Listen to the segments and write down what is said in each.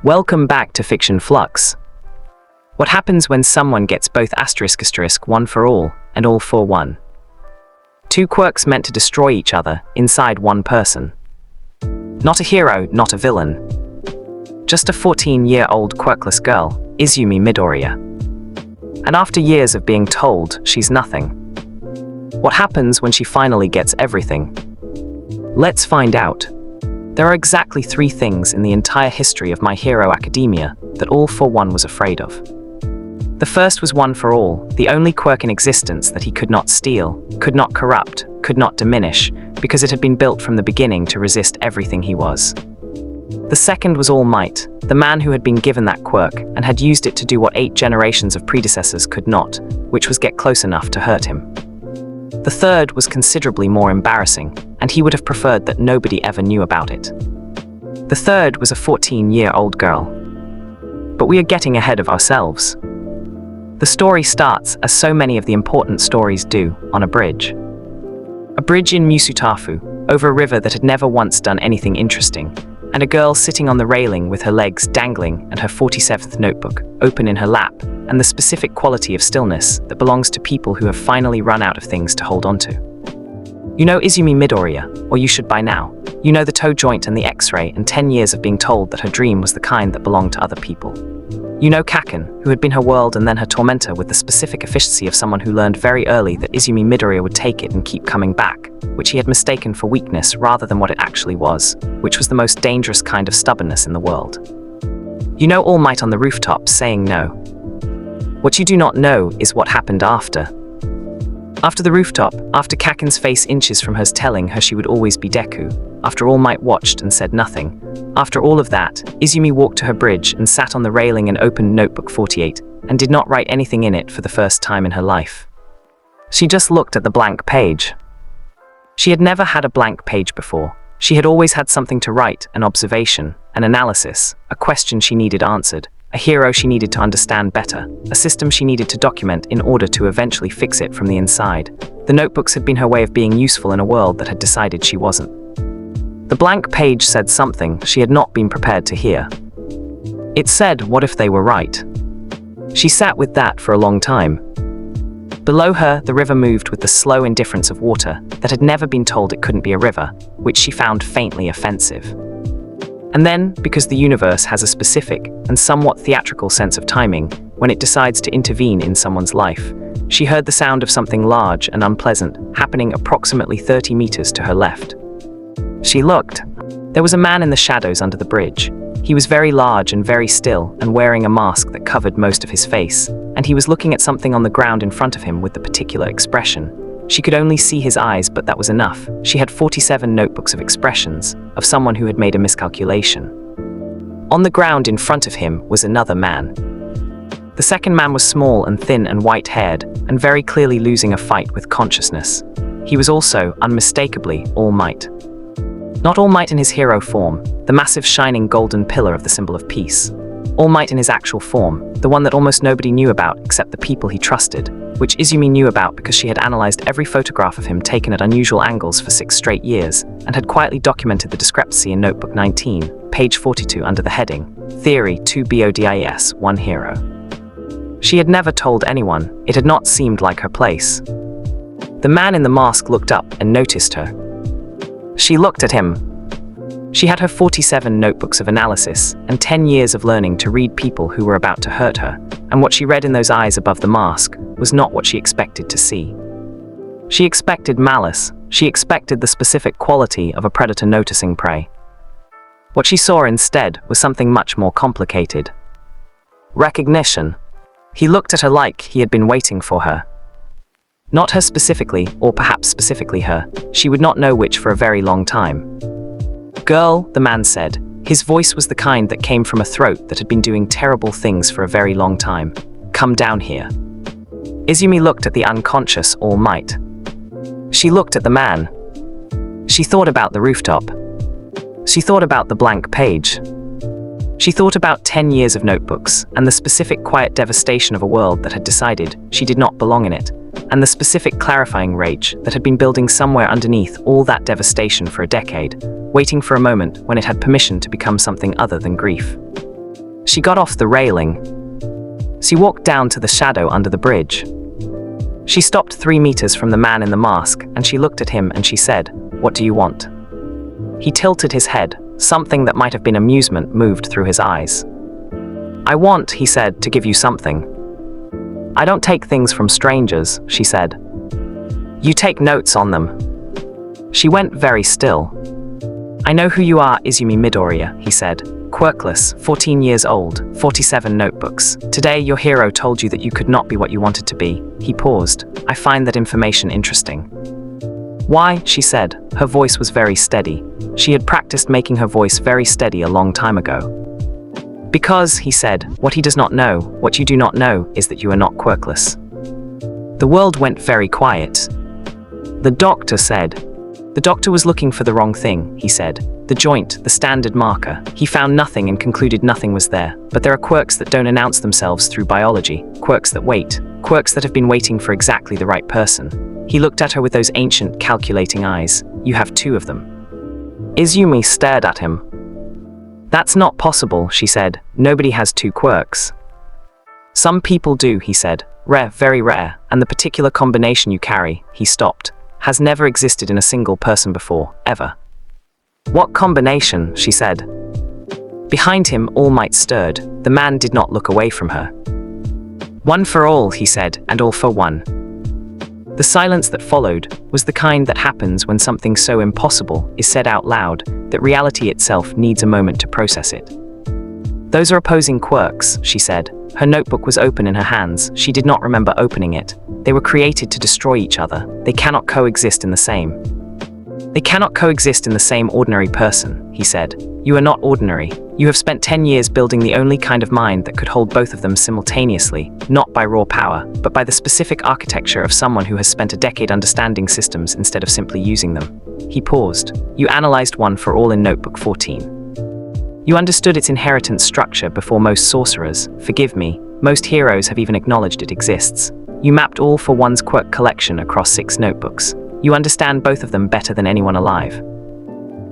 Welcome back to Fiction Flux. What happens when someone gets both ***, one for all, and all for one? Two quirks meant to destroy each other inside one person. Not a hero, not a villain. Just a 14-year-old quirkless girl, Izumi Midoriya. And after years of being told she's nothing, what happens when she finally gets everything? Let's find out. There are exactly 3 things in the entire history of My Hero Academia that All for One was afraid of. The first was One for All, the only quirk in existence that he could not steal, could not corrupt, could not diminish, because it had been built from the beginning to resist everything he was. The second was All Might, the man who had been given that quirk and had used it to do what 8 generations of predecessors could not, which was get close enough to hurt him. The third was considerably more embarrassing, and he would have preferred that nobody ever knew about it. The third was a 14-year-old girl. But we are getting ahead of ourselves. The story starts, as so many of the important stories do, on a bridge. A bridge in Musutafu, over a river that had never once done anything interesting, and a girl sitting on the railing with her legs dangling and her 47th notebook open in her lap, and the specific quality of stillness that belongs to people who have finally run out of things to hold on to. You know Izumi Midoriya, or you should by now. You know the toe joint and the X-ray and 10 years of being told that her dream was the kind that belonged to other people. You know Kaken, who had been her world and then her tormentor with the specific efficiency of someone who learned very early that Izumi Midoriya would take it and keep coming back, which he had mistaken for weakness rather than what it actually was, which was the most dangerous kind of stubbornness in the world. You know All Might on the rooftop saying no. What you do not know is what happened after. After the rooftop, after Kaken's face inches from hers telling her she would always be Deku, after All Might watched and said nothing, after all of that, Izumi walked to her bridge and sat on the railing and opened Notebook 48, and did not write anything in it for the first time in her life. She just looked at the blank page. She had never had a blank page before. She had always had something to write, an observation, an analysis, a question she needed answered, a hero she needed to understand better, a system she needed to document in order to eventually fix it from the inside. The notebooks had been her way of being useful in a world that had decided she wasn't. The blank page said something she had not been prepared to hear. It said, what if they were right? She sat with that for a long time. Below her, the river moved with the slow indifference of water that had never been told it couldn't be a river, which she found faintly offensive. And then, because the universe has a specific and somewhat theatrical sense of timing when it decides to intervene in someone's life, she heard the sound of something large and unpleasant happening approximately 30 meters to her left. She looked. There was a man in the shadows under the bridge. He was very large and very still and wearing a mask that covered most of his face, and he was looking at something on the ground in front of him with the particular expression. She could only see his eyes, but that was enough. She had 47 notebooks of expressions of someone who had made a miscalculation. On the ground in front of him was another man. The second man was small and thin and white-haired, and very clearly losing a fight with consciousness. He was also, unmistakably, All Might. Not All Might in his hero form, the massive shining golden pillar of the symbol of peace. All Might in his actual form, the one that almost nobody knew about except the people he trusted, which Izumi knew about because she had analyzed every photograph of him taken at unusual angles for 6 straight years, and had quietly documented the discrepancy in Notebook 19, page 42 under the heading, Theory 2 BODIS, One Hero. She had never told anyone, it had not seemed like her place. The man in the mask looked up and noticed her. She looked at him. She had her 47 notebooks of analysis and 10 years of learning to read people who were about to hurt her, and what she read in those eyes above the mask was not what she expected to see. She expected malice. She expected the specific quality of a predator noticing prey. What she saw instead was something much more complicated. Recognition. He looked at her like he had been waiting for her. Not her specifically, or perhaps specifically her. She would not know which for a very long time. Girl, the man said. His voice was the kind that came from a throat that had been doing terrible things for a very long time. Come down here. Izumi looked at the unconscious All Might. She looked at the man. She thought about the rooftop. She thought about the blank page. She thought about 10 years of notebooks, and the specific quiet devastation of a world that had decided she did not belong in it, and the specific clarifying rage that had been building somewhere underneath all that devastation for a decade, waiting for a moment when it had permission to become something other than grief. She got off the railing. She walked down to the shadow under the bridge. She stopped 3 meters from the man in the mask, and she looked at him and she said, "What do you want?" He tilted his head. Something that might have been amusement moved through his eyes. "I want," he said, "to give you something." "I don't take things from strangers," she said. "You take notes on them." She went very still. "I know who you are, Izumi Midoriya," he said. "Quirkless, 14 years old, 47 notebooks. Today your hero told you that you could not be what you wanted to be." He paused. "I find that information interesting." "Why?" she said. Her voice was very steady. She had practiced making her voice very steady a long time ago. "Because," he said, "what he does not know, what you do not know, is that you are not quirkless." The world went very quiet. The doctor said. The doctor was looking for the wrong thing, he said. The joint, the standard marker. He found nothing and concluded nothing was there. But there are quirks that don't announce themselves through biology, quirks that wait, quirks that have been waiting for exactly the right person. He looked at her with those ancient, calculating eyes. "You have 2 of them." Izumi stared at him. "That's not possible," she said. "Nobody has 2 quirks." "Some people do," he said. "Rare, very rare, and the particular combination you carry," he stopped, "has never existed in a single person before, ever." "What combination?" she said. Behind him, All Might stirred. The man did not look away from her. "One for all," he said, "and all for one." The silence that followed was the kind that happens when something so impossible is said out loud that reality itself needs a moment to process it. "Those are opposing quirks," she said. Her notebook was open in her hands. She did not remember opening it. "They were created to destroy each other. They cannot coexist in the same." "They cannot coexist in the same ordinary person," he said. "You are not ordinary. You have spent 10 years building the only kind of mind that could hold both of them simultaneously, not by raw power, but by the specific architecture of someone who has spent a decade understanding systems instead of simply using them." He paused. "You analyzed One for All in Notebook 14. You understood its inheritance structure before most sorcerers. Forgive me, most heroes have even acknowledged it exists. You mapped All for One's quirk collection across 6 notebooks. You understand both of them better than anyone alive."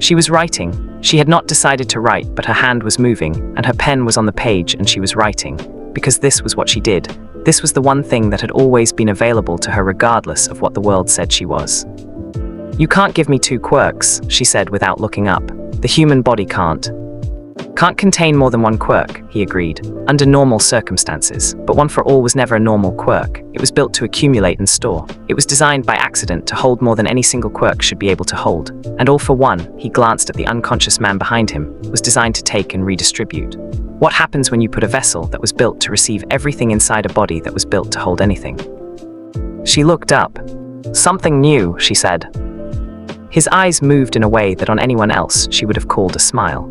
She was writing. She had not decided to write, but her hand was moving, and her pen was on the page and she was writing. Because this was what she did. This was the one thing that had always been available to her regardless of what the world said she was. "You can't give me 2 quirks," she said without looking up. "The human body can't contain more than 1 quirk," he agreed, "under normal circumstances, but One for All was never a normal quirk. It was built to accumulate and store. It was designed by accident to hold more than any single quirk should be able to hold. And All for One," he glanced at the unconscious man behind him, "was designed to take and redistribute. What happens when you put a vessel that was built to receive everything inside a body that was built to hold anything?" She looked up. "Something new," she said. His eyes moved in a way that on anyone else she would have called a smile.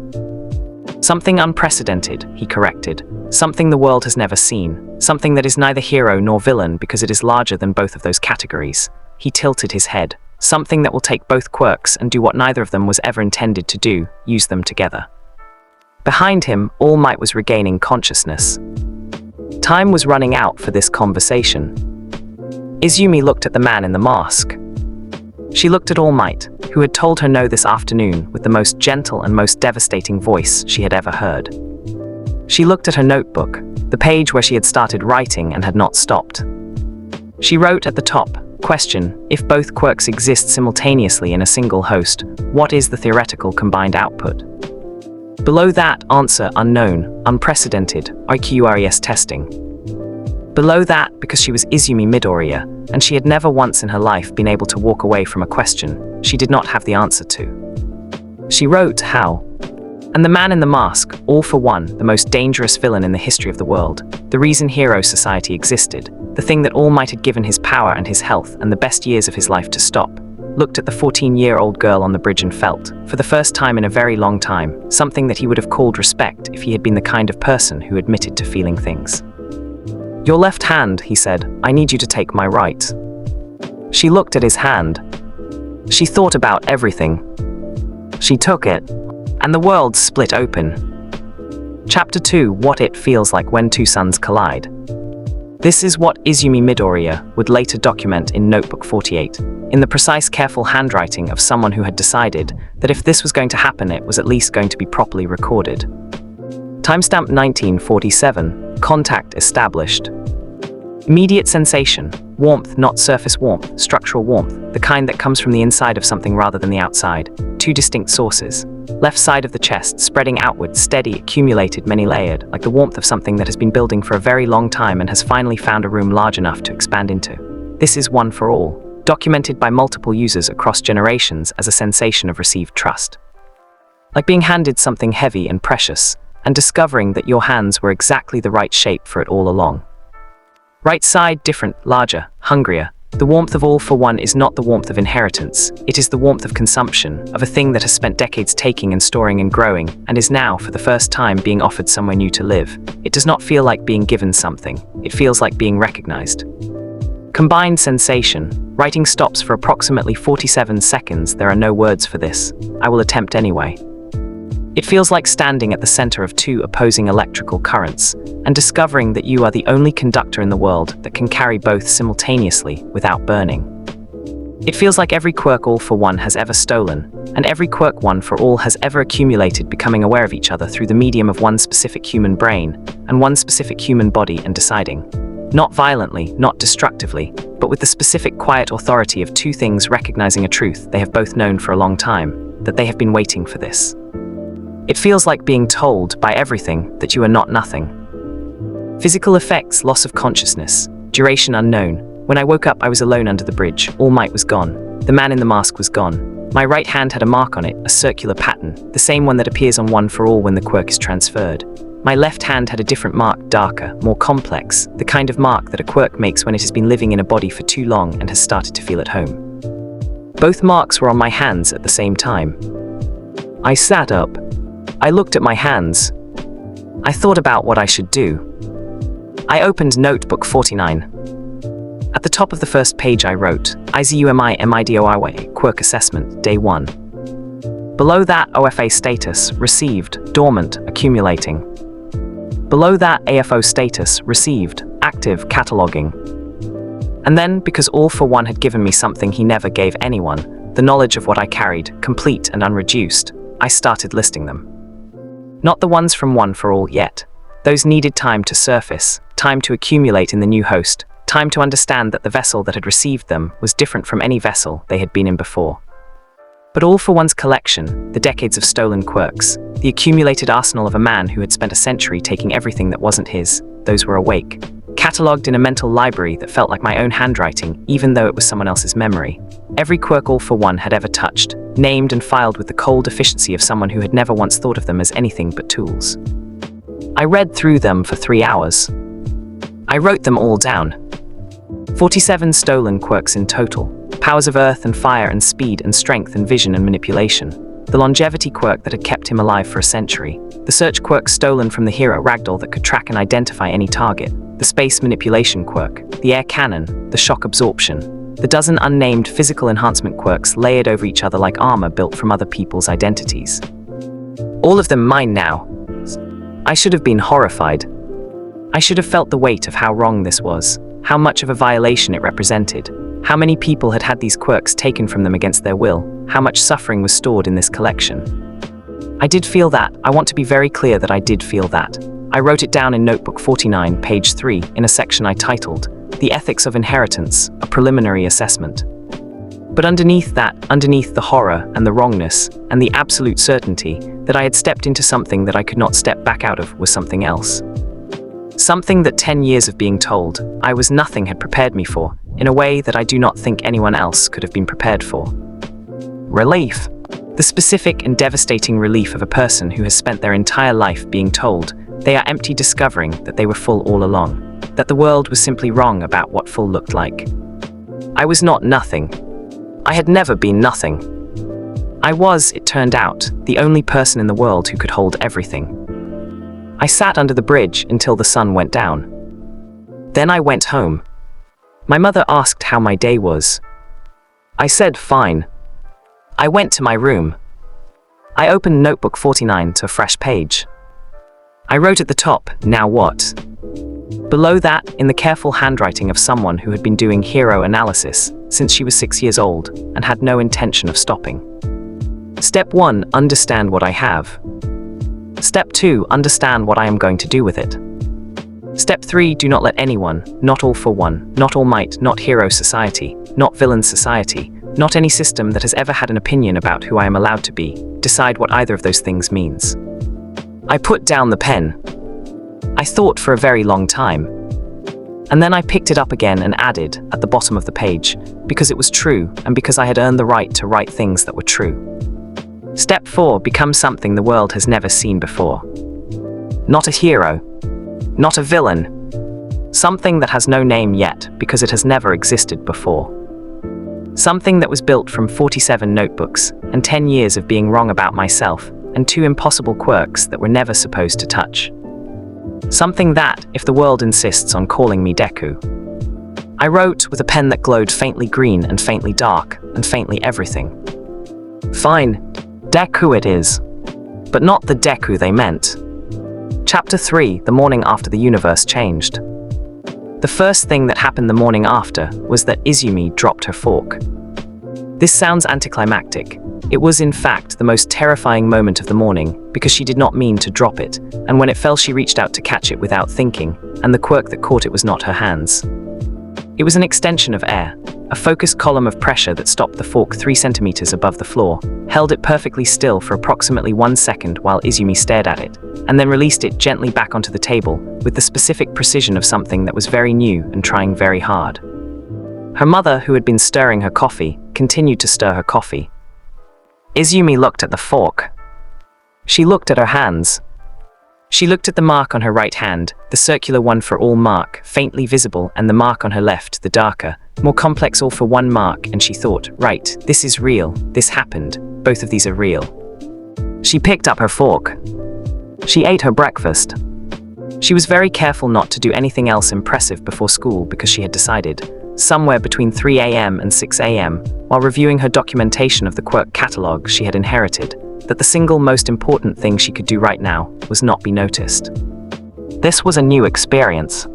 "Something unprecedented," he corrected. "Something the world has never seen. Something that is neither hero nor villain because it is larger than both of those categories." He tilted his head. "Something that will take both quirks and do what neither of them was ever intended to do, use them together." Behind him, All Might was regaining consciousness. Time was running out for this conversation. Izumi looked at the man in the mask. She looked at All Might, who had told her no this afternoon with the most gentle and most devastating voice she had ever heard. She looked at her notebook, the page where she had started writing and had not stopped. She wrote at the top, question, "If both quirks exist simultaneously in a single host, what is the theoretical combined output?" Below that, answer, unknown, unprecedented, IQRES testing. Below that, because she was Izumi Midoriya, and she had never once in her life been able to walk away from a question she did not have the answer to. She wrote, "How?" And the man in the mask, All for One, the most dangerous villain in the history of the world, the reason hero society existed, the thing that All Might had given his power and his health and the best years of his life to stop, looked at the 14-year-old girl on the bridge and felt, for the first time in a very long time, something that he would have called respect if he had been the kind of person who admitted to feeling things. "Your left hand," he said. "I need you to take my right." She looked at his hand. She thought about everything. She took it, and the world split open. Chapter 2: What It Feels Like When Two Suns Collide. This is what Izumi Midoriya would later document in Notebook 48, in the precise, careful handwriting of someone who had decided that if this was going to happen, it was at least going to be properly recorded. Timestamp 1947. Contact established. Immediate sensation. Warmth, not surface warmth, structural warmth, the kind that comes from the inside of something rather than the outside. Two distinct sources. Left side of the chest, spreading outward, steady, accumulated, many-layered, like the warmth of something that has been building for a very long time and has finally found a room large enough to expand into. This is one for all, documented by multiple users across generations as a sensation of received trust. Like being handed something heavy and precious, and discovering that your hands were exactly the right shape for it all along. Right side, different, larger, hungrier. The warmth of all for one is not the warmth of inheritance. It is the warmth of consumption, of a thing that has spent decades taking and storing and growing, and is now, for the first time, being offered somewhere new to live. It does not feel like being given something. It feels like being recognized. Combined sensation. Writing stops for approximately 47 seconds. There are no words for this. I will attempt anyway. It feels like standing at the center of two opposing electrical currents and discovering that you are the only conductor in the world that can carry both simultaneously without burning. It feels like every quirk all for one has ever stolen, and every quirk one for all has ever accumulated, becoming aware of each other through the medium of one specific human brain and one specific human body, and deciding. Not violently, not destructively, but with the specific quiet authority of two things recognizing a truth they have both known for a long time, that they have been waiting for this. It feels like being told by everything that you are not nothing. Physical effects, loss of consciousness, duration unknown. When I woke up, I was alone under the bridge. All might was gone. The man in the mask was gone. My right hand had a mark on it, a circular pattern, the same one that appears on one for all when the quirk is transferred. My left hand had a different mark, darker, more complex, the kind of mark that a quirk makes when it has been living in a body for too long and has started to feel at home. Both marks were on my hands at the same time. I sat up. I looked at my hands. I thought about what I should do. I opened notebook 49. At the top of the first page I wrote, Izumi Midoriya, quirk assessment, day 1. Below that, OFA status, received, dormant, accumulating. Below that, AFO status, received, active, cataloging. And then, because all for one had given me something he never gave anyone, the knowledge of what I carried, complete and unreduced, I started listing them. Not the ones from one for all yet. Those needed time to surface, time to accumulate in the new host, time to understand that the vessel that had received them was different from any vessel they had been in before. But all for one's collection, the decades of stolen quirks, the accumulated arsenal of a man who had spent a century taking everything that wasn't his, those were awake, catalogued in a mental library that felt like my own handwriting, even though it was someone else's memory. Every quirk all for one had ever touched, named and filed with the cold efficiency of someone who had never once thought of them as anything but tools. I read through them for 3 hours. I wrote them all down. 47 stolen quirks in total. Powers of earth and fire and speed and strength and vision and manipulation. The longevity quirk that had kept him alive for a century. The search quirk stolen from the hero Ragdoll that could track and identify any target. The space manipulation quirk. The air cannon. The shock absorption. The dozen unnamed physical enhancement quirks layered over each other like armor built from other people's identities. All of them mine now. I should have been horrified. I should have felt the weight of how wrong this was, how much of a violation it represented, how many people had had these quirks taken from them against their will, how much suffering was stored in this collection. I did feel that. I want to be very clear that I did feel that. I wrote it down in notebook 49, page 3, in a section I titled, The Ethics of Inheritance, a Preliminary Assessment. But underneath that, underneath the horror and the wrongness and the absolute certainty that I had stepped into something that I could not step back out of was something else. Something that 10 years of being told I was nothing had prepared me for, in a way that I do not think anyone else could have been prepared for. Relief. The specific and devastating relief of a person who has spent their entire life being told they are empty, discovering that they were full all along, that the world was simply wrong about what full looked like. I was not nothing. I had never been nothing. I was, it turned out, the only person in the world who could hold everything. I sat under the bridge until the sun went down. Then I went home. My mother asked how my day was. I said fine. I went to my room. I opened notebook 49 to a fresh page. I wrote at the top, now what? Below that, in the careful handwriting of someone who had been doing hero analysis since she was 6 years old and had no intention of stopping. Step 1, understand what I have. Step 2. Understand what I am going to do with it. Step 3. Do not let anyone, not all for one, not all might, not hero society, not villain society, not any system that has ever had an opinion about who I am allowed to be, decide what either of those things means. I put down the pen. I thought for a very long time. And then I picked it up again and added, at the bottom of the page, because it was true and because I had earned the right to write things that were true. Step 4. Become something the world has never seen before. Not a hero. Not a villain. Something that has no name yet because it has never existed before. Something that was built from 47 notebooks and 10 years of being wrong about myself and 2 impossible quirks that were never supposed to touch. Something that, if the world insists on calling me Deku. I wrote with a pen that glowed faintly green and faintly dark and faintly everything. Fine, Deku it is. But not the Deku they meant. Chapter 3. The morning after the universe changed. The first thing that happened the morning after was that Izumi dropped her fork. This sounds anticlimactic. It was in fact the most terrifying moment of the morning because she did not mean to drop it, and when it fell she reached out to catch it without thinking, and the quirk that caught it was not her hands. It was an extension of air, a focused column of pressure that stopped the fork 3 centimeters above the floor, held it perfectly still for approximately 1 second while Izumi stared at it, and then released it gently back onto the table with the specific precision of something that was very new and trying very hard. Her mother, who had been stirring her coffee, continued to stir her coffee. Izumi looked at the fork. She looked at her hands. She looked at the mark on her right hand, the circular one for all mark, faintly visible, and the mark on her left, the darker, more complex all for one mark, and she thought, right, this is real, this happened, both of these are real. She picked up her fork. She ate her breakfast. She was very careful not to do anything else impressive before school because she had decided, somewhere between 3 a.m. and 6 a.m., while reviewing her documentation of the quirk catalogue she had inherited, that the single most important thing she could do right now was not be noticed. This was a new experience.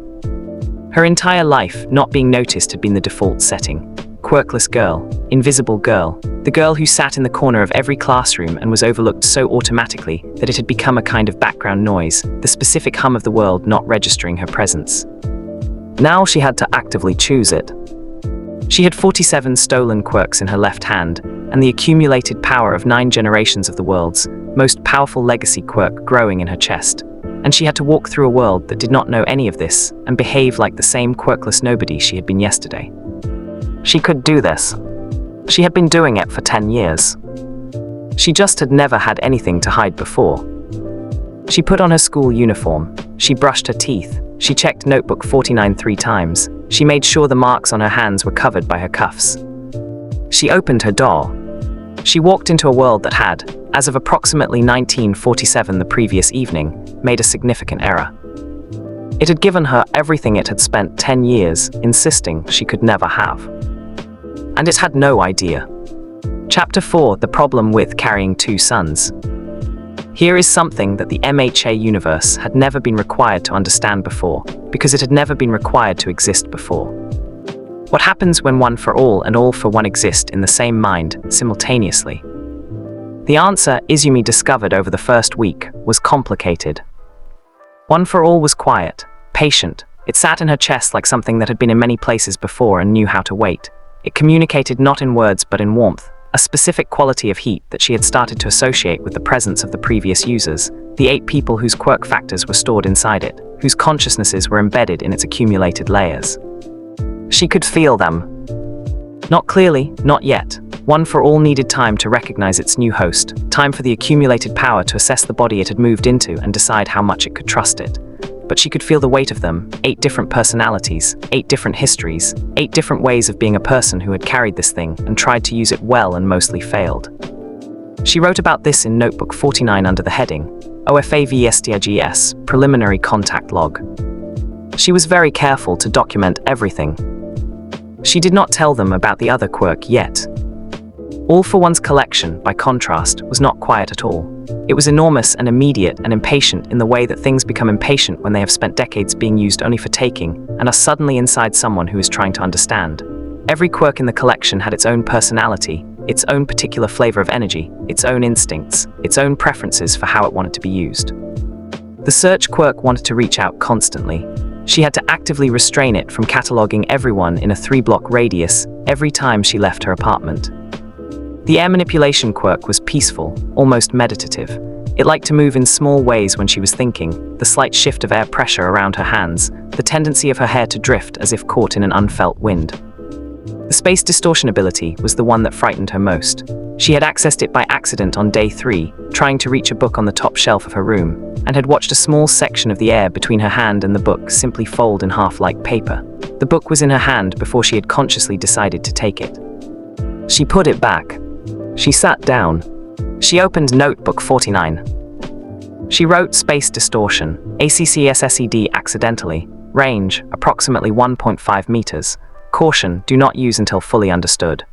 Her entire life, not being noticed had been the default setting. Quirkless girl, invisible girl, the girl who sat in the corner of every classroom and was overlooked so automatically that it had become a kind of background noise, the specific hum of the world not registering her presence. Now she had to actively choose it. She had 47 stolen quirks in her left hand, and the accumulated power of 9 generations of the world's most powerful legacy quirk growing in her chest. And she had to walk through a world that did not know any of this and behave like the same quirkless nobody she had been yesterday. She could do this. She had been doing it for 10 years. She just had never had anything to hide before. She put on her school uniform. She brushed her teeth. She checked notebook 49 3 times. She made sure the marks on her hands were covered by her cuffs. She opened her door. She walked into a world that had, as of approximately 1947 the previous evening, made a significant error. It had given her everything it had spent 10 years insisting she could never have. And it had no idea. Chapter 4. The problem with carrying 2 sons. Here is something that the MHA universe had never been required to understand before, because it had never been required to exist before. What happens when one for all and all for one exist in the same mind, simultaneously? The answer Izumi discovered over the first week was complicated. One for all was quiet, patient. It sat in her chest like something that had been in many places before and knew how to wait. It communicated not in words but in warmth, a specific quality of heat that she had started to associate with the presence of the previous users, the 8 people whose quirk factors were stored inside it, whose consciousnesses were embedded in its accumulated layers. She could feel them. Not clearly, not yet. One for all needed time to recognize its new host, time for the accumulated power to assess the body it had moved into and decide how much it could trust it. But she could feel the weight of them, 8 different personalities, 8 different histories, 8 different ways of being a person who had carried this thing and tried to use it well and mostly failed. She wrote about this in Notebook 49 under the heading, OFAVSTIGS, Preliminary Contact Log. She was very careful to document everything. She did not tell them about the other quirk yet. All for One's collection, by contrast, was not quiet at all. It was enormous and immediate and impatient in the way that things become impatient when they have spent decades being used only for taking and are suddenly inside someone who is trying to understand. Every quirk in the collection had its own personality, its own particular flavor of energy, its own instincts, its own preferences for how it wanted to be used. The search quirk wanted to reach out constantly. She had to actively restrain it from cataloging everyone in a 3-block radius every time she left her apartment. The air manipulation quirk was peaceful, almost meditative. It liked to move in small ways when she was thinking, the slight shift of air pressure around her hands, the tendency of her hair to drift as if caught in an unfelt wind. The space distortion ability was the one that frightened her most. She had accessed it by accident on day 3, trying to reach a book on the top shelf of her room, and had watched a small section of the air between her hand and the book simply fold in half like paper. The book was in her hand before she had consciously decided to take it. She put it back. She sat down. She opened Notebook 49. She wrote Space Distortion, ACCSSED accidentally, range, approximately 1.5 meters. Caution, do not use until fully understood.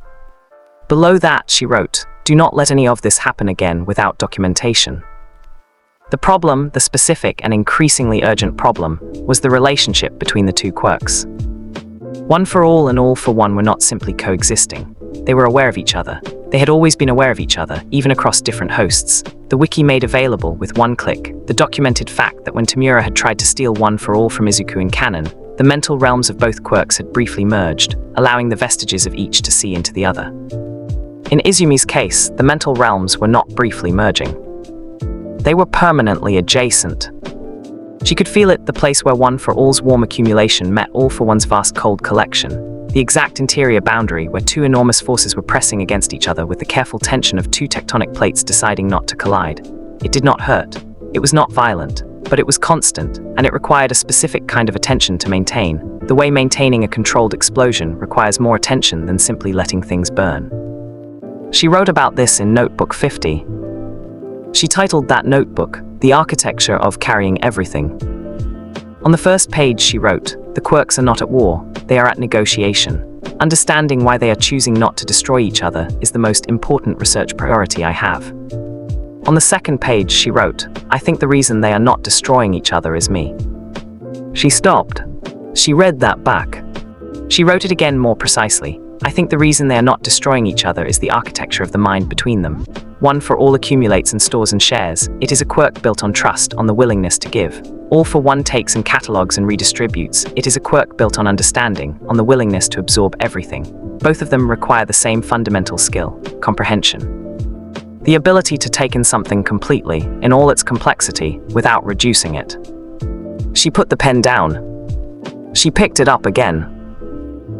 Below that, she wrote, do not let any of this happen again without documentation. The problem, the specific and increasingly urgent problem, was the relationship between the two quirks. One for all and all for one were not simply coexisting. They were aware of each other. They had always been aware of each other, even across different hosts. The wiki made available, with one click, the documented fact that when Tamura had tried to steal One for All from Izuku in canon, the mental realms of both quirks had briefly merged, allowing the vestiges of each to see into the other. In Izumi's case, the mental realms were not briefly merging. They were permanently adjacent. She could feel it, the place where One for All's warm accumulation met All for One's vast cold collection, the exact interior boundary where two enormous forces were pressing against each other with the careful tension of two tectonic plates deciding not to collide. It did not hurt. It was not violent. But it was constant, and it required a specific kind of attention to maintain, the way maintaining a controlled explosion requires more attention than simply letting things burn. She wrote about this in Notebook 50. She titled that notebook, The Architecture of Carrying Everything. On the first page she wrote, the quirks are not at war, they are at negotiation. Understanding why they are choosing not to destroy each other is the most important research priority I have. On the second page she wrote, I think the reason they are not destroying each other is me. She stopped. She read that back. She wrote it again more precisely. I think the reason they are not destroying each other is the architecture of the mind between them. One for All accumulates and stores and shares. It is a quirk built on trust, on the willingness to give. All for One takes and catalogs and redistributes. It is a quirk built on understanding, on the willingness to absorb everything. Both of them require the same fundamental skill, comprehension. The ability to take in something completely, in all its complexity, without reducing it. She put the pen down. She picked it up again.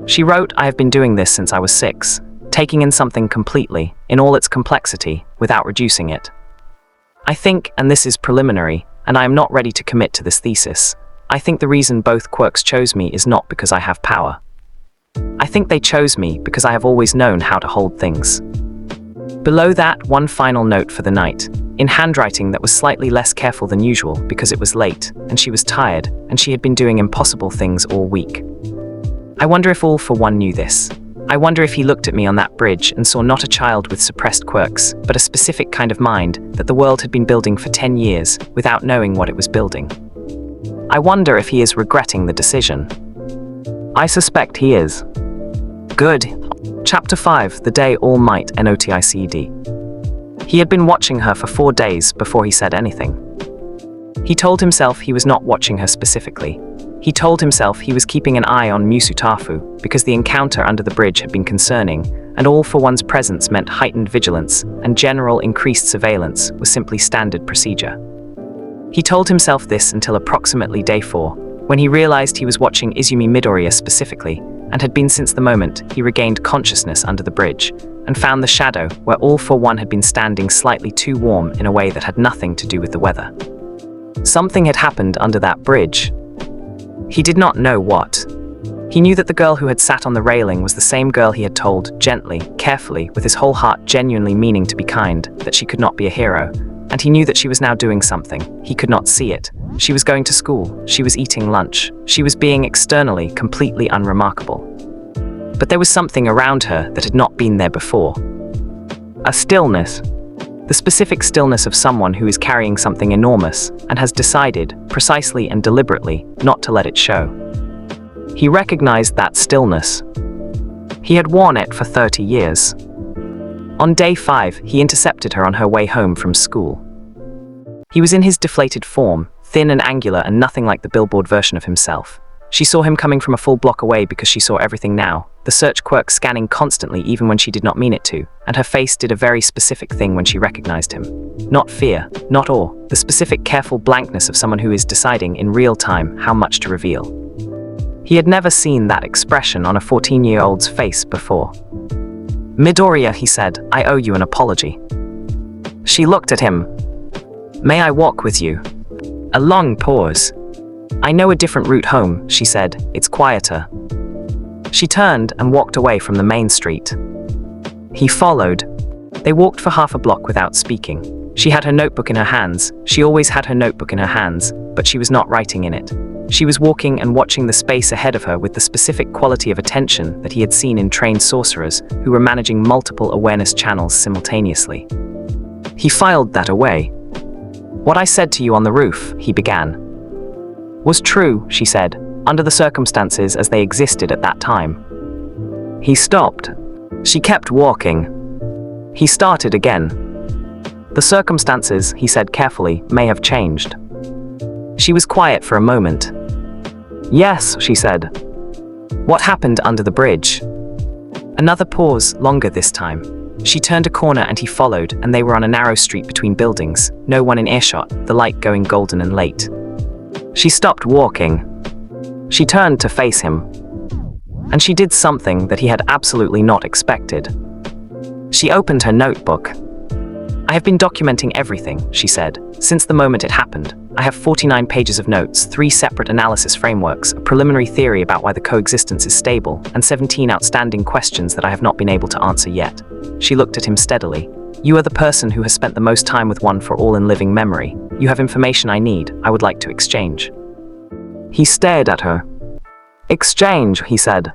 She wrote, I have been doing this since I was 6, taking in something completely, in all its complexity, without reducing it. I think, and this is preliminary, and I am not ready to commit to this thesis, I think the reason both quirks chose me is not because I have power. I think they chose me because I have always known how to hold things. Below that, one final note for the night, in handwriting that was slightly less careful than usual because it was late, and she was tired, and she had been doing impossible things all week. I wonder if All for One knew this. I wonder if he looked at me on that bridge and saw not a child with suppressed quirks, but a specific kind of mind that the world had been building for 10 years without knowing what it was building. I wonder if he is regretting the decision. I suspect he is. Good. Chapter 5, The Day All Might NOTICED. He had been watching her for 4 days before he said anything. He told himself he was not watching her specifically. He told himself he was keeping an eye on Musutafu because the encounter under the bridge had been concerning, and All for One's presence meant heightened vigilance, and general increased surveillance was simply standard procedure. He told himself this until approximately day 4, when he realized he was watching Izumi Midoriya specifically, and had been since the moment he regained consciousness under the bridge, and found the shadow where All for One had been standing slightly too warm in a way that had nothing to do with the weather. Something had happened under that bridge. He did not know what. He knew that the girl who had sat on the railing was the same girl he had told, gently, carefully, with his whole heart genuinely meaning to be kind, that she could not be a hero. And he knew that she was now doing something. He could not see it. She was going to school. She was eating lunch. She was being externally completely unremarkable. But there was something around her that had not been there before. A stillness. The specific stillness of someone who is carrying something enormous and has decided, precisely and deliberately, not to let it show. He recognized that stillness. He had worn it for 30 years. On day 5, he intercepted her on her way home from school. He was in his deflated form, thin and angular and nothing like the billboard version of himself. She saw him coming from a full block away because she saw everything now, the search quirk scanning constantly even when she did not mean it to, and her face did a very specific thing when she recognized him. Not fear, not awe, the specific careful blankness of someone who is deciding in real time how much to reveal. He had never seen that expression on a 14-year-old's face before. "Midoriya," he said, "I owe you an apology." She looked at him. "May I walk with you?" A long pause. "I know a different route home," she said. "It's quieter." She turned and walked away from the main street. He followed. They walked for half a block without speaking. She had her notebook in her hands. She always had her notebook in her hands, but she was not writing in it. She was walking and watching the space ahead of her with the specific quality of attention that he had seen in trained sorcerers who were managing multiple awareness channels simultaneously. He filed that away. "What I said to you on the roof," he began, "was true," she said, "under the circumstances as they existed at that time." He stopped. She kept walking. He started again. "The circumstances," he said carefully, "may have changed." She was quiet for a moment. "Yes," she said. "What happened under the bridge?" Another pause, longer this time. She turned a corner and he followed, and they were on a narrow street between buildings, no one in earshot, the light going golden and late. She stopped walking. She turned to face him. And she did something that he had absolutely not expected. She opened her notebook. "I have been documenting everything," she said, "since the moment it happened. I have 49 pages of notes, 3 separate analysis frameworks, a preliminary theory about why the coexistence is stable, and 17 outstanding questions that I have not been able to answer yet." She looked at him steadily. "You are the person who has spent the most time with One for All in living memory. You have information I need, I would like to exchange." He stared at her. "Exchange," he said.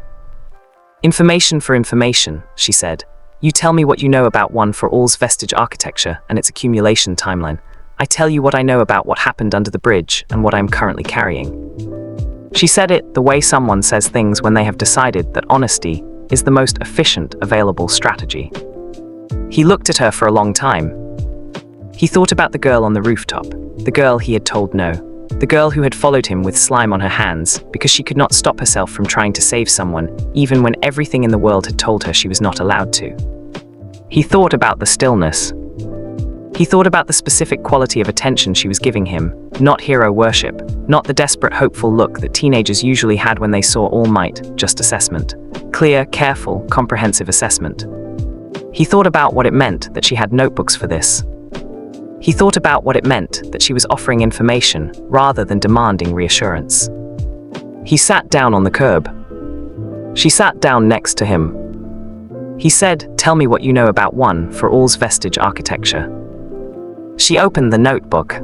"Information for information," she said. "You tell me what you know about One for All's vestige architecture and its accumulation timeline. I tell you what I know about what happened under the bridge and what I am currently carrying." She said it the way someone says things when they have decided that honesty is the most efficient available strategy. He looked at her for a long time. He thought about the girl on the rooftop, the girl he had told no, the girl who had followed him with slime on her hands because she could not stop herself from trying to save someone, even when everything in the world had told her she was not allowed to. He thought about the stillness. He thought about the specific quality of attention she was giving him, not hero worship, not the desperate hopeful look that teenagers usually had when they saw All Might, just assessment. Clear, careful, comprehensive assessment. He thought about what it meant that she had notebooks for this. He thought about what it meant that she was offering information rather than demanding reassurance. He sat down on the curb. She sat down next to him. He said, "Tell me what you know about One for All's vestige architecture." She opened the notebook.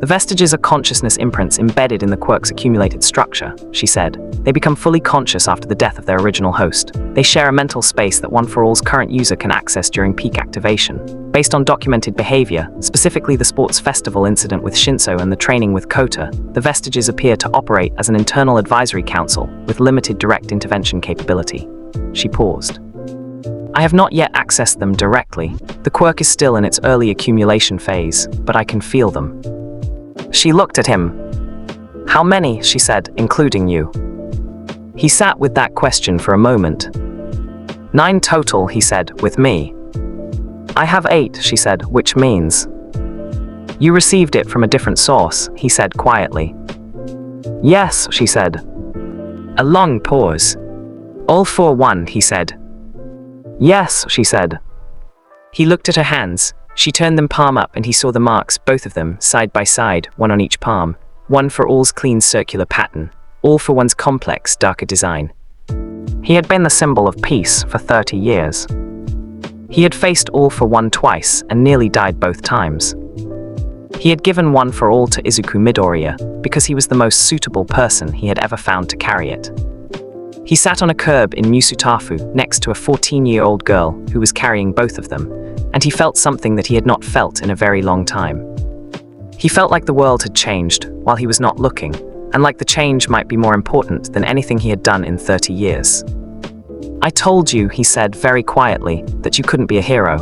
"The vestiges are consciousness imprints embedded in the quirk's accumulated structure," she said. "They become fully conscious after the death of their original host. They share a mental space that One for All's current user can access during peak activation. Based on documented behavior, specifically the sports festival incident with Shinso and the training with Kota, the vestiges appear to operate as an internal advisory council with limited direct intervention capability." She paused. "I have not yet accessed them directly. The quirk is still in its early accumulation phase, but I can feel them." She looked at him. "How many?" she said, "including you?" He sat with that question for a moment. "9 total," he said, "with me." "I have 8, she said, "which means?" "You received it from a different source," he said quietly. "Yes," she said. A long pause. "All for one," he said. "Yes," she said. He looked at her hands. She turned them palm up and he saw the marks, both of them, side by side, one on each palm. One for All's clean circular pattern, All for One's complex, darker design. He had been the symbol of peace for 30 years. He had faced All for One twice and nearly died both times. He had given One for All to Izumi Midoriya because he was the most suitable person he had ever found to carry it. He sat on a curb in Musutafu next to a 14-year-old girl who was carrying both of them, and he felt something that he had not felt in a very long time. He felt like the world had changed while he was not looking, and like the change might be more important than anything he had done in 30 years. I told you, he said very quietly, that you couldn't be a hero.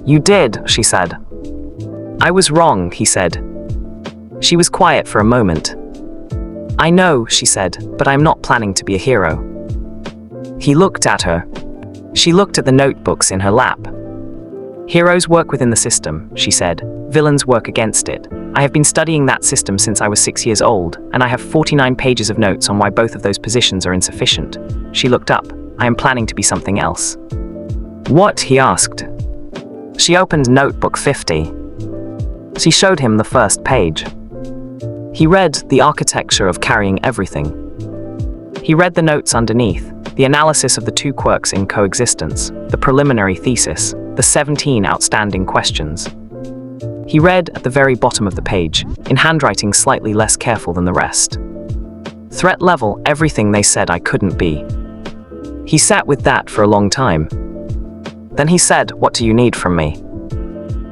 You did, she said. I was wrong, he said. She was quiet for a moment. I know, she said, but I'm not planning to be a hero. He looked at her. She looked at the notebooks in her lap. Heroes work within the system, she said. Villains work against it. I have been studying that system since I was 6 years old, and I have 49 pages of notes on why both of those positions are insufficient. She looked up. I am planning to be something else. What? He asked. She opened notebook 50. She showed him the first page. He read the architecture of carrying everything. He read the notes underneath, the analysis of the two quirks in coexistence, the preliminary thesis, the 17 outstanding questions. He read at the very bottom of the page, in handwriting slightly less careful than the rest. Threat level, everything they said I couldn't be. He sat with that for a long time. Then he said, what do you need from me?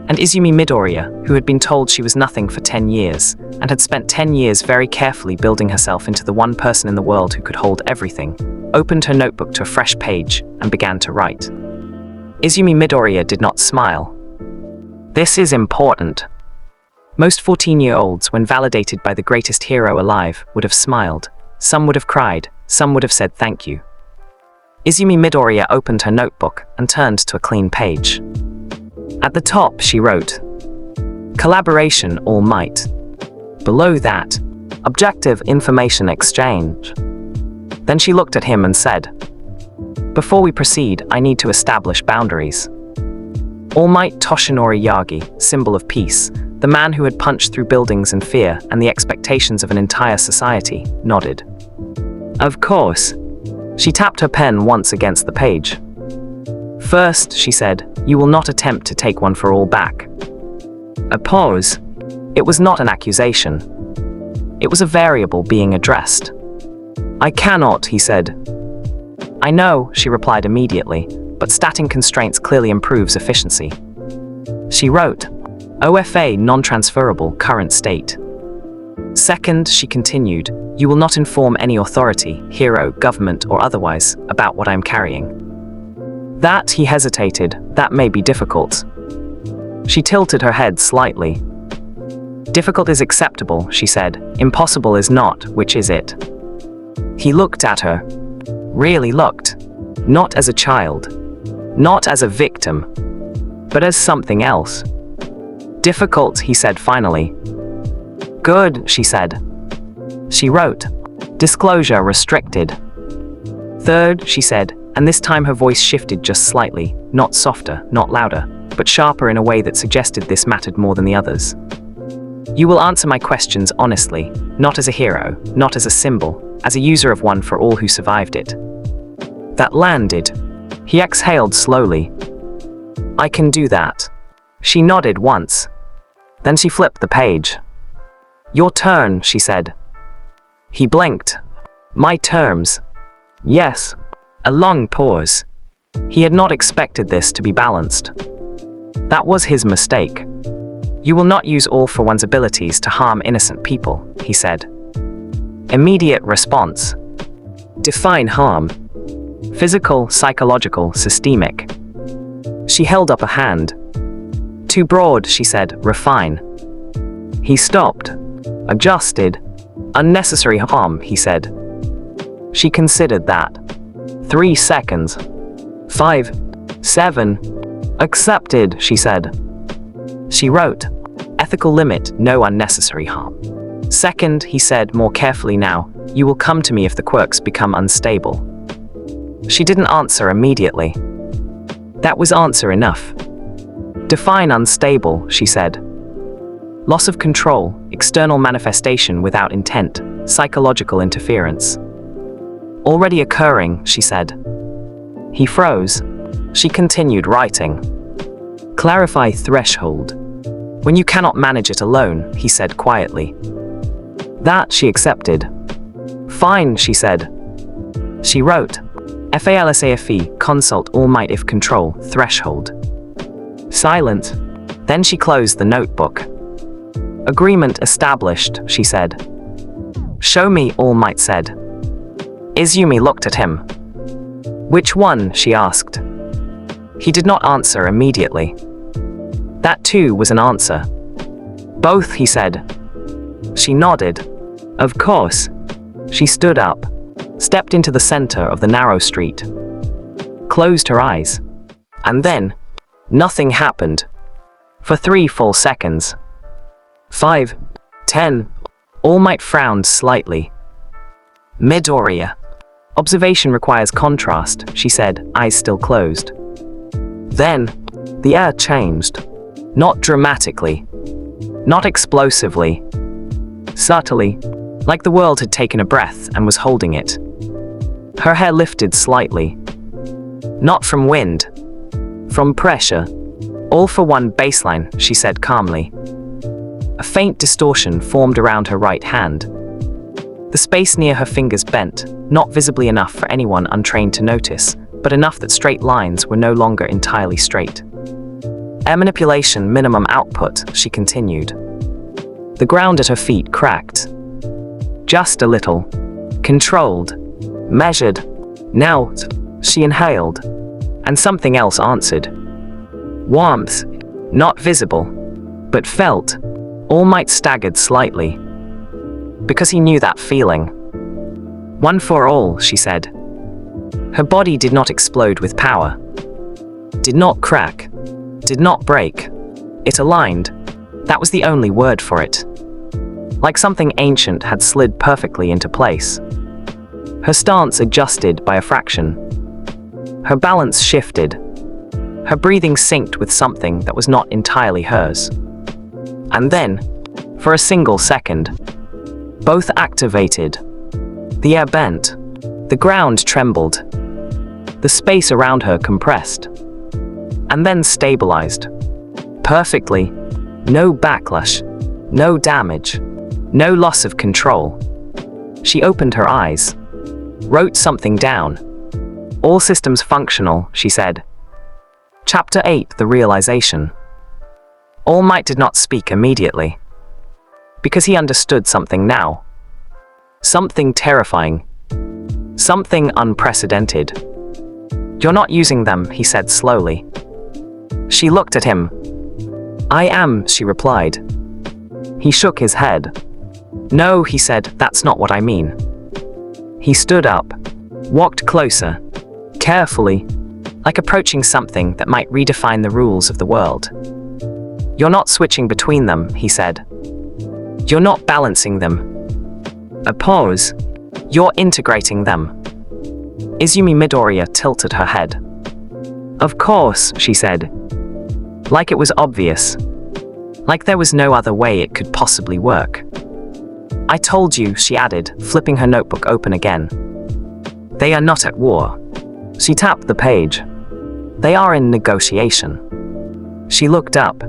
And Izumi Midoriya, who had been told she was nothing for 10 years, and had spent 10 years very carefully building herself into the one person in the world who could hold everything, opened her notebook to a fresh page and began to write. Izumi Midoriya did not smile. This is important. Most 14-year-olds, when validated by the greatest hero alive, would have smiled. Some would have cried, some would have said thank you. Izumi Midoriya opened her notebook and turned to a clean page. At the top, she wrote, Collaboration, All Might. Below that, Objective Information Exchange. Then she looked at him and said, Before we proceed, I need to establish boundaries. All Might Toshinori Yagi, symbol of peace, the man who had punched through buildings and fear and the expectations of an entire society, nodded. Of course. She tapped her pen once against the page. First, she said, you will not attempt to take One for All back. A pause. It was not an accusation. It was a variable being addressed. I cannot, he said. I know, she replied immediately, but statting constraints clearly improves efficiency. She wrote, OFA non-transferable current state. Second, she continued, you will not inform any authority, hero, government, or otherwise, about what I am carrying. That, he hesitated, that may be difficult. She tilted her head slightly. Difficult is acceptable, she said. Impossible is not, which is it? He looked at her. Really looked. Not as a child. Not as a victim. But as something else. Difficult, he said finally. Good, she said. She wrote, Disclosure restricted. Third, she said, and this time her voice shifted just slightly, not softer, not louder, but sharper in a way that suggested this mattered more than the others. You will answer my questions honestly, not as a hero, not as a symbol, as a user of One for All who survived it. That landed. He exhaled slowly. I can do that. She nodded once. Then she flipped the page. Your turn, she said. He blinked. My terms. Yes. A long pause. He had not expected this to be balanced. That was his mistake. You will not use All for One's abilities to harm innocent people, he said. Immediate response. Define harm. Physical, psychological, systemic. She held up a hand. Too broad, she said, refine. He stopped. Adjusted. Unnecessary harm, he said. She considered that. 3 seconds. 5. 7. Accepted, she said. She wrote, Ethical limit, no unnecessary harm. Second, he said more carefully now, you will come to me if the quirks become unstable. She didn't answer immediately. That was answer enough. Define unstable, she said. Loss of control, external manifestation without intent, psychological interference. Already occurring, she said. He froze. She continued writing. Clarify threshold. When you cannot manage it alone, he said quietly. That she accepted. Fine, she said. She wrote, FALSAFE, consult All Might if control, threshold. Silent. Then she closed the notebook. Agreement established, she said. Show me, All Might said. Izumi looked at him. Which one? She asked. He did not answer immediately. That too was an answer. Both, he said. She nodded. Of course. She stood up, stepped into the center of the narrow street, closed her eyes. And then, nothing happened. For 3 full seconds. 5, 10. All Might frowned slightly. Midoriya. Observation requires contrast, she said, eyes still closed. Then, the air changed. Not dramatically. Not explosively. Subtly, like the world had taken a breath and was holding it. Her hair lifted slightly. Not from wind. From pressure. All for one baseline, she said calmly. A faint distortion formed around her right hand. The space near her fingers bent, not visibly enough for anyone untrained to notice, but enough that straight lines were no longer entirely straight. Air manipulation minimum output, she continued. The ground at her feet cracked. Just a little. Controlled. Measured. Now, she inhaled. And something else answered. Warmth. Not visible. But felt. All Might staggered slightly. Because he knew that feeling. One for all, she said. Her body did not explode with power. Did not crack. Did not break. It aligned. That was the only word for it. Like something ancient had slid perfectly into place. Her stance adjusted by a fraction. Her balance shifted. Her breathing synced with something that was not entirely hers. And then, for a single second, both activated. The air bent. The ground trembled. The space around her compressed. And then stabilized. Perfectly. No backlash. No damage. No loss of control. She opened her eyes. Wrote something down. All systems functional, she said. Chapter 8, The Realization. All Might did not speak immediately. Because he understood something now. Something terrifying. Something unprecedented. You're not using them, he said slowly. She looked at him. I am, she replied. He shook his head. No, he said, that's not what I mean. He stood up, walked closer, carefully, like approaching something that might redefine the rules of the world. You're not switching between them, he said. You're not balancing them. A pause. You're integrating them. Izumi Midoriya tilted her head. Of course, she said. Like it was obvious. Like there was no other way it could possibly work. I told you, she added, flipping her notebook open again. They are not at war. She tapped the page. They are in negotiation. She looked up,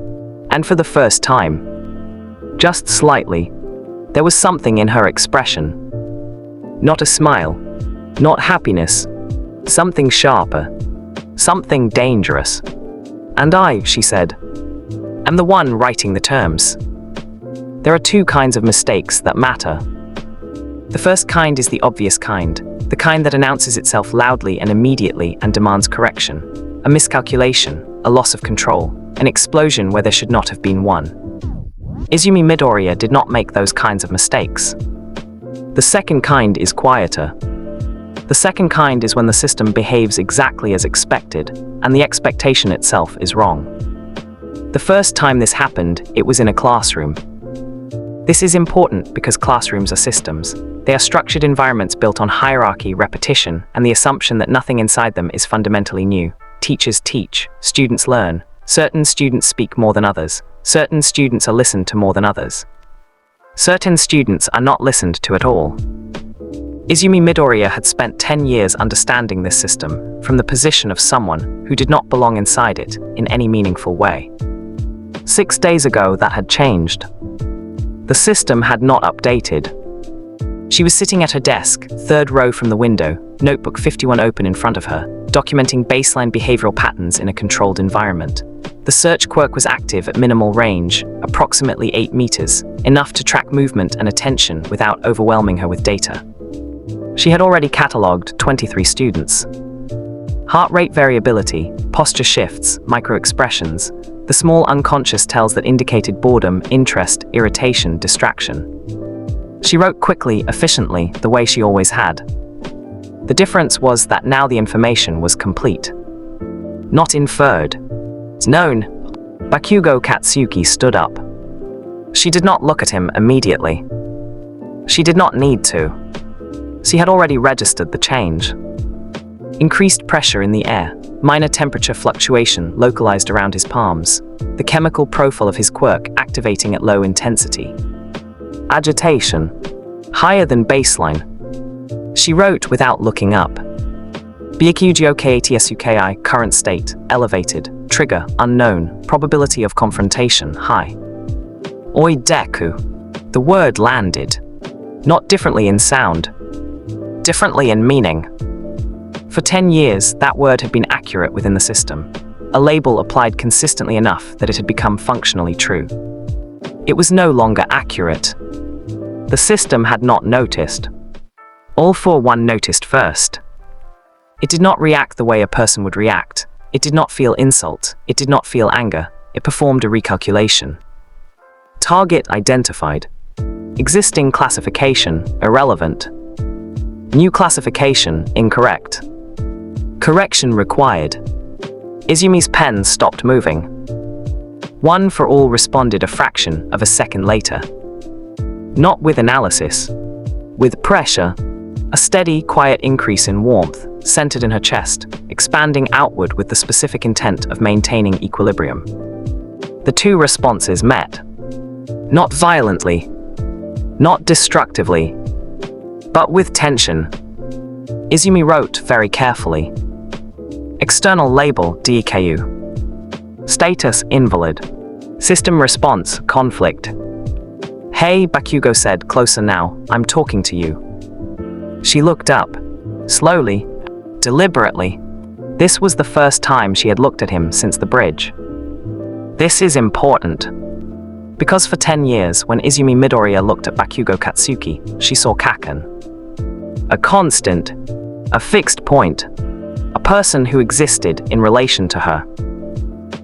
and for the first time, just slightly, there was something in her expression. Not a smile, not happiness, something sharper, something dangerous. And I, she said, am the one writing the terms. There are 2 kinds of mistakes that matter. The first kind is the obvious kind, the kind that announces itself loudly and immediately and demands correction. A miscalculation, a loss of control, an explosion where there should not have been one. Izumi Midoriya did not make those kinds of mistakes. The second kind is quieter. The second kind is when the system behaves exactly as expected, and the expectation itself is wrong. The first time this happened, it was in a classroom. This is important because classrooms are systems. They are structured environments built on hierarchy, repetition, and the assumption that nothing inside them is fundamentally new. Teachers teach, students learn. Certain students speak more than others. Certain students are listened to more than others. Certain students are not listened to at all. Izumi Midoriya had spent 10 years understanding this system from the position of someone who did not belong inside it in any meaningful way. 6 days ago, that had changed. The system had not updated. She was sitting at her desk, 3rd row from the window, notebook 51 open in front of her, documenting baseline behavioral patterns in a controlled environment. The search quirk was active at minimal range, approximately 8 meters, enough to track movement and attention without overwhelming her with data. She had already catalogued 23 students. Heart rate variability, posture shifts, micro-expressions. The small unconscious tells that indicated boredom, interest, irritation, distraction. She wrote quickly, efficiently, the way she always had. The difference was that now the information was complete. Not inferred. It's known. Bakugo Katsuki stood up. She did not look at him immediately. She did not need to. She had already registered the change. Increased pressure in the air, minor temperature fluctuation localized around his palms, the chemical profile of his quirk activating at low intensity. Agitation, higher than baseline. She wrote without looking up. Byakujo Katsuki, current state, elevated, trigger, unknown, probability of confrontation, high. Oi Deku. The word landed. Not differently in sound, differently in meaning. For 10 years, that word had been accurate within the system, a label applied consistently enough that it had become functionally true. It was no longer accurate. The system had not noticed. All for one noticed first. It did not react the way a person would react. It did not feel insult. It did not feel anger. It performed a recalculation. Target identified. Existing classification, irrelevant. New classification, incorrect. Correction required. Izumi's pen stopped moving. One for all responded a fraction of a second later. Not with analysis. With pressure. A steady, quiet increase in warmth, centered in her chest, expanding outward with the specific intent of maintaining equilibrium. The two responses met. Not violently. Not destructively. But with tension. Izumi wrote very carefully. External label, DKU. Status, invalid. System response, conflict. Hey, Bakugo said, closer now, I'm talking to you. She looked up. Slowly. Deliberately. This was the first time she had looked at him since the bridge. This is important. Because for 10 years, when Izumi Midoriya looked at Bakugo Katsuki, she saw Kaken. A constant. A fixed point. A person who existed in relation to her.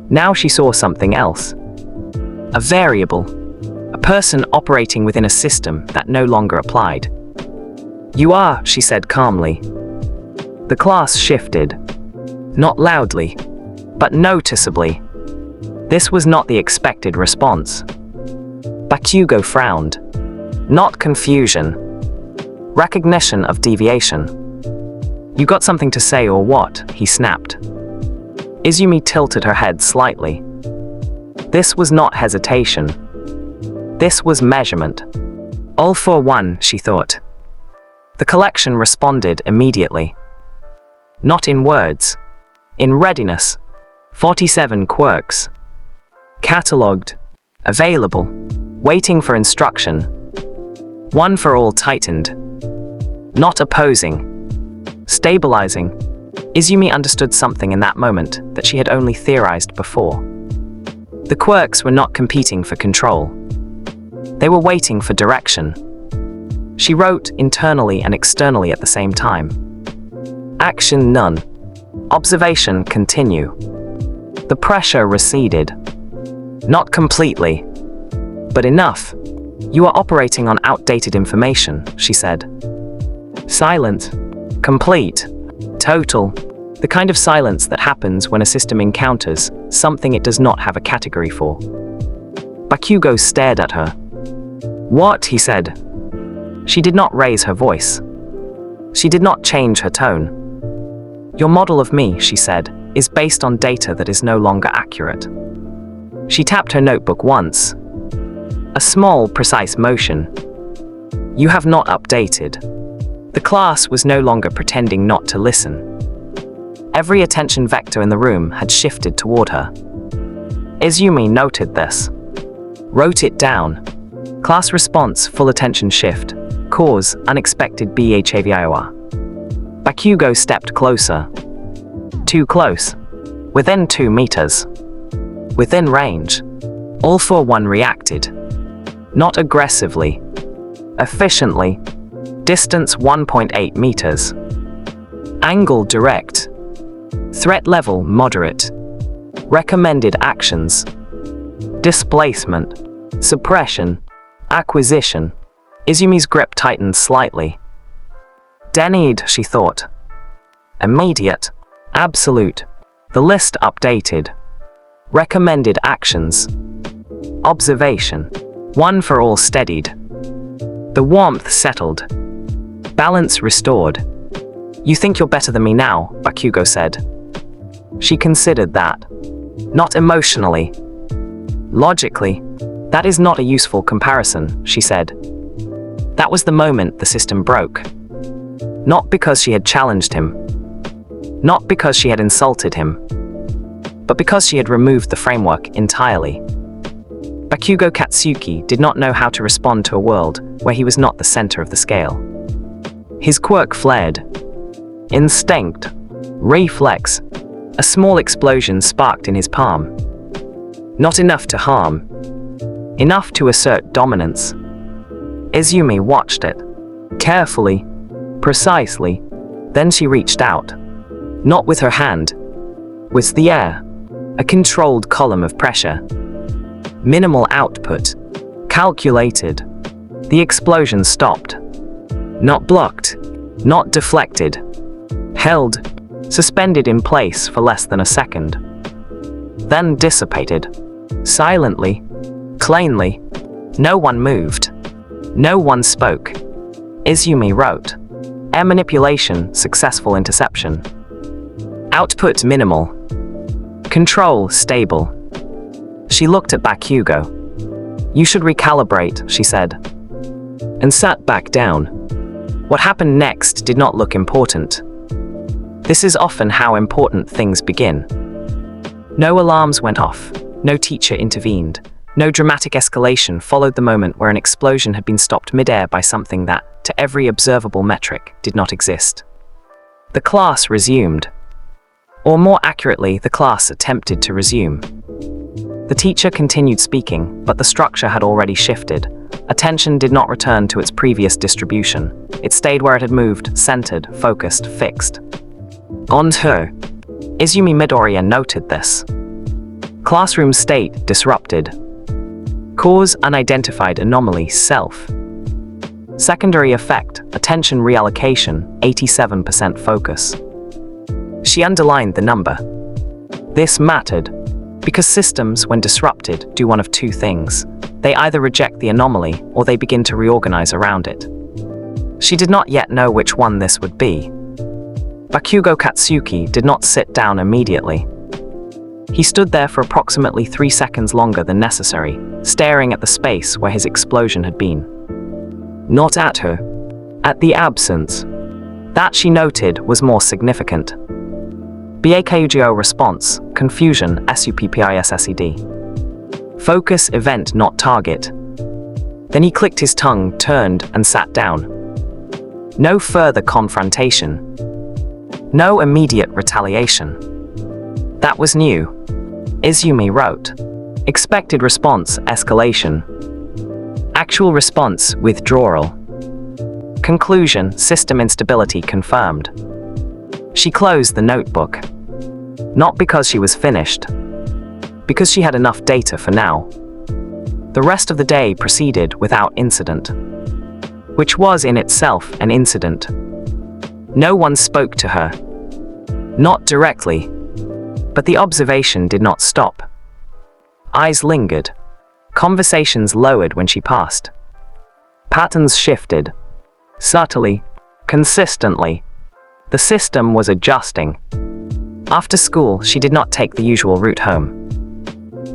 Now she saw something else. A variable. A person operating within a system that no longer applied. You are, she said calmly. The class shifted. Not loudly, but noticeably. This was not the expected response. Bakugo frowned. Not confusion. Recognition of deviation. You got something to say or what? He snapped. Izumi tilted her head slightly. This was not hesitation. This was measurement. All for one, she thought. The collection responded immediately. Not in words. In readiness. 47 quirks. Catalogued. Available. Waiting for instruction. One for all tightened. Not opposing. Stabilizing. Izumi understood something in that moment that she had only theorized before. The quirks were not competing for control. They were waiting for direction. She wrote internally and externally at the same time. Action none. Observation continue. The pressure receded. Not completely, but enough. You are operating on outdated information, she said. Silent. Complete. Total. The kind of silence that happens when a system encounters something it does not have a category for. Bakugo stared at her. What? He said. She did not raise her voice. She did not change her tone. Your model of me, she said, is based on data that is no longer accurate. She tapped her notebook once. A small, precise motion. You have not updated. The class was no longer pretending not to listen. Every attention vector in the room had shifted toward her. Izumi noted this. Wrote it down. Class response, full attention shift. Cause, unexpected behavior. Bakugo stepped closer. Too close. Within 2 meters. Within range. All for one reacted. Not aggressively. Efficiently. Distance 1.8 meters. Angle direct. Threat level moderate. Recommended actions: displacement, suppression, acquisition. Izumi's grip tightened slightly. Denneed, she thought. Immediate, absolute. The list updated. Recommended actions: observation. One for all steadied. The warmth settled. Balance restored. You think you're better than me now, Bakugo said. She considered that. Not emotionally. Logically, that is not a useful comparison, she said. That was the moment the system broke. Not because she had challenged him. Not because she had insulted him. But because she had removed the framework entirely. Bakugo Katsuki did not know how to respond to a world where he was not the center of the scale. His quirk flared. Instinct. Reflex. A small explosion sparked in his palm. Not enough to harm. Enough to assert dominance. Izumi watched it. Carefully. Precisely. Then she reached out. Not with her hand. With the air. A controlled column of pressure. Minimal output. Calculated. The explosion stopped. Not blocked. Not deflected. Held. Suspended in place for less than a second. Then dissipated. Silently. Plainly. No one moved. No one spoke. Izumi wrote. Air manipulation, successful interception. Output minimal. Control stable. She looked at Bakugo. You should recalibrate, she said. And sat back down. What happened next did not look important. This is often how important things begin. No alarms went off. No teacher intervened. No dramatic escalation followed the moment where an explosion had been stopped midair by something that, to every observable metric, did not exist. The class resumed. Or more accurately, the class attempted to resume. The teacher continued speaking, but the structure had already shifted. Attention did not return to its previous distribution. It stayed where it had moved, centered, focused, fixed. On her. Izumi Midoriya noted this. Classroom state disrupted. Cause unidentified anomaly self. Secondary effect, attention reallocation, 87% focus. She underlined the number. This mattered, because systems, when disrupted, do one of two things. They either reject the anomaly, or they begin to reorganize around it. She did not yet know which one this would be. Bakugo Katsuki did not sit down immediately. He stood there for approximately 3 seconds longer than necessary, staring at the space where his explosion had been. Not at her. At the absence. That, she noted, was more significant. Bakugo response, confusion, SUPPISSED. Focus event not target. Then he clicked his tongue, turned, and sat down. No further confrontation. No immediate retaliation. That was new. Izumi wrote. Expected response, escalation. Actual response, withdrawal. Conclusion, system instability confirmed. She closed the notebook. Not because she was finished. Because she had enough data for now. The rest of the day proceeded without incident. Which was in itself an incident. No one spoke to her. Not directly. But the observation did not stop. Eyes lingered. Conversations lowered when she passed. Patterns shifted. Subtly. Consistently. The system was adjusting. After school, she did not take the usual route home.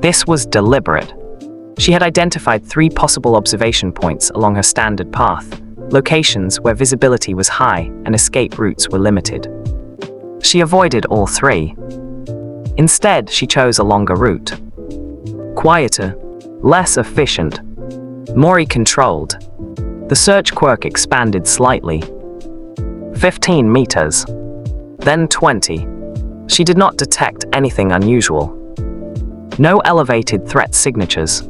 This was deliberate. She had identified 3 possible observation points along her standard path, locations where visibility was high and escape routes were limited. She avoided all 3. Instead, she chose a longer route. Quieter, less efficient, more controlled. The search quirk expanded slightly. 15 meters. Then 20. She did not detect anything unusual. No elevated threat signatures.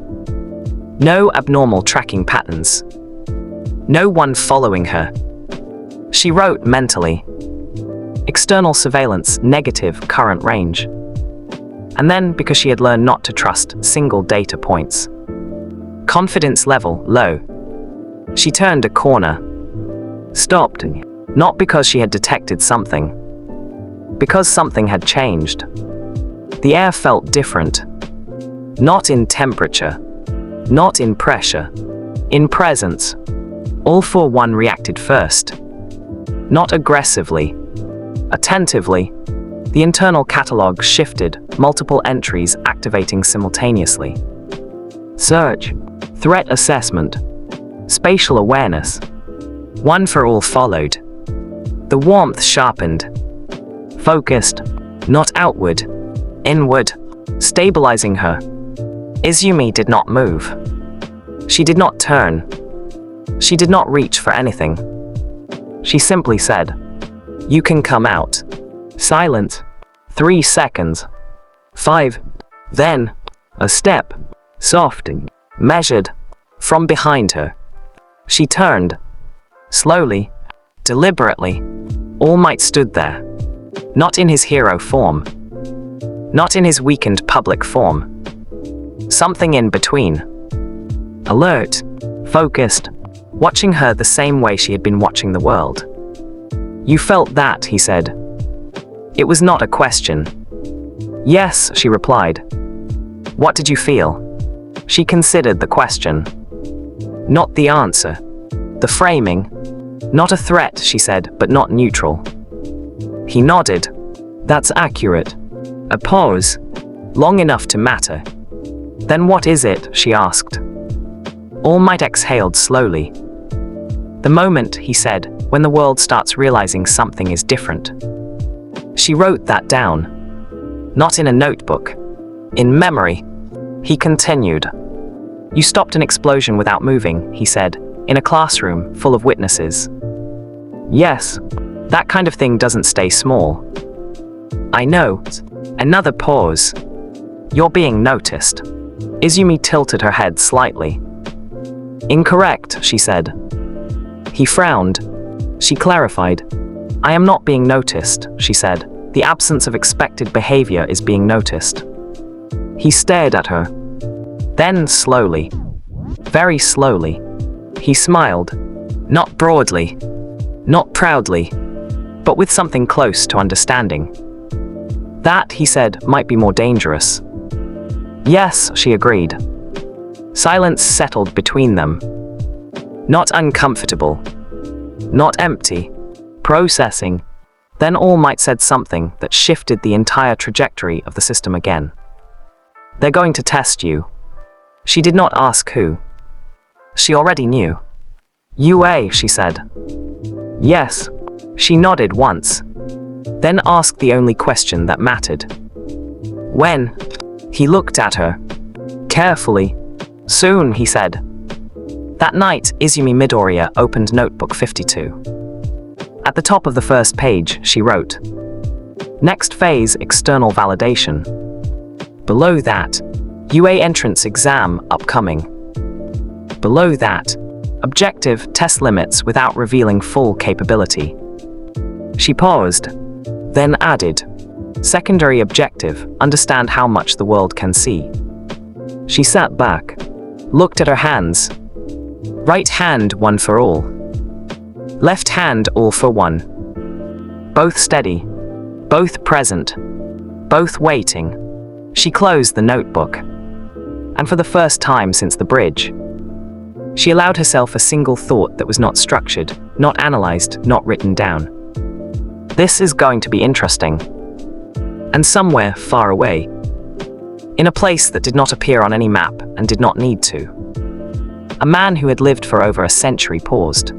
No abnormal tracking patterns. No one following her. She wrote mentally. external surveillance, negative current range. And then, because she had learned not to trust single data points. Confidence level low. She turned a corner. Stopped, not because she had detected something. Because something had changed. The air felt different. Not in temperature. Not in pressure. In presence. All for one reacted first. Not aggressively. Attentively. The internal catalog shifted, multiple entries activating simultaneously. Search. Threat assessment. Spatial awareness. One for all followed. The warmth sharpened. Focused. Not outward. Inward. Stabilizing her. Izumi did not move. She did not turn. She did not reach for anything. She simply said, "You can come out." Silent. 3 seconds. 5. Then, a step. Soft. Measured. From behind her. She turned. Slowly. Deliberately. All Might stood there. Not in his hero form. Not in his weakened public form. Something in between. Alert. Focused. Watching her the same way she had been watching the world. "You felt that," he said. It was not a question. "Yes," she replied. "What did you feel?" She considered the question. Not the answer. The framing. "Not a threat," she said, "but not neutral." He nodded. "That's accurate." A pause. Long enough to matter. "Then what is it?" she asked. All Might exhaled slowly. "The moment," he said, "when the world starts realizing something is different." She wrote that down. Not in a notebook. In memory. He continued. "You stopped an explosion without moving," he said, "in a classroom full of witnesses." "Yes, that kind of thing doesn't stay small." "I know." Another pause. "You're being noticed." Izumi tilted her head slightly. "Incorrect," she said. He frowned. She clarified. "I am not being noticed," she said. "The absence of expected behavior is being noticed." He stared at her. Then slowly, very slowly, he smiled. Not broadly, not proudly, but with something close to understanding. "That," he said, "might be more dangerous." "Yes," she agreed. Silence settled between them. Not uncomfortable. Not empty. Processing. Then All Might said something that shifted the entire trajectory of the system again. "They're going to test you." She did not ask who. She already knew. "UA," she said. "Yes." She nodded once. Then asked the only question that mattered. "When?" He looked at her. Carefully. "Soon," he said. That night, Izumi Midoriya opened notebook 52. At the top of the first page, she wrote, "Next phase, external validation." Below that, UA entrance exam upcoming. Below that, objective test limits without revealing full capability. She paused, then added, "Secondary objective, understand how much the world can see." She sat back, looked at her hands. Right hand, one for all. Left hand, all for one. Both steady, both present, both waiting. She closed the notebook. And for the first time since the bridge, she allowed herself a single thought that was not structured, not analyzed, not written down. This is going to be interesting. And somewhere far away, in a place that did not appear on any map and did not need to, a man who had lived for over a century paused.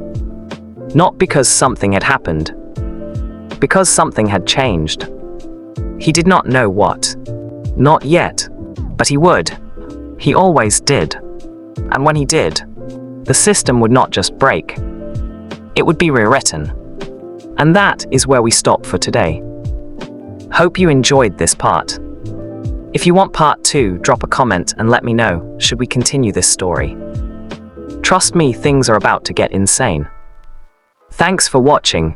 Not because something had happened, because something had changed. He did not know what. Not yet, but he would. He always did. And when he did, the system would not just break. It would be rewritten. And that is where we stop for today. Hope you enjoyed this part. If you want part 2, drop a comment and let me know, should we continue this story? Trust me, things are about to get insane. Thanks for watching.